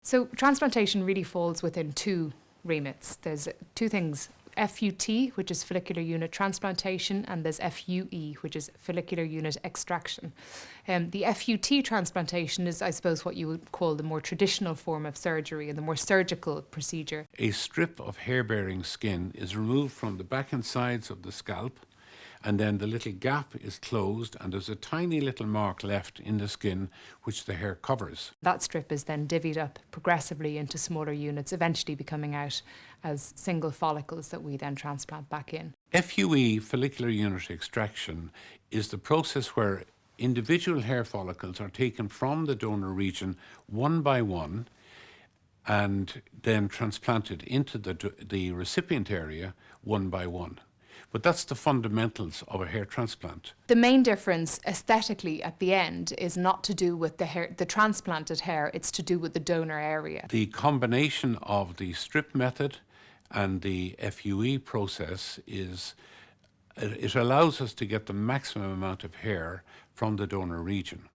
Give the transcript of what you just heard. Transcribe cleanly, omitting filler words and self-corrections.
So transplantation really falls within two remits. There's two things: FUT, which is follicular unit transplantation, and there's FUE, which is follicular unit extraction. The FUT transplantation is, I suppose, what you would call the more traditional form of surgery and the more surgical procedure. A strip of hair-bearing skin is removed from the back and sides of the scalp, and then the little gap is closed and there's a tiny little mark left in the skin which the hair covers. That strip is then divvied up progressively into smaller units, eventually becoming out as single follicles that we then transplant back in. FUE, follicular unit extraction, is the process where individual hair follicles are taken from the donor region one by one and then transplanted into the recipient area one by one. But that's the fundamentals of a hair transplant. The main difference aesthetically at the end is not to do with the hair, the transplanted hair, it's to do with the donor area. The combination of the strip method and the FUE process it allows us to get the maximum amount of hair from the donor region.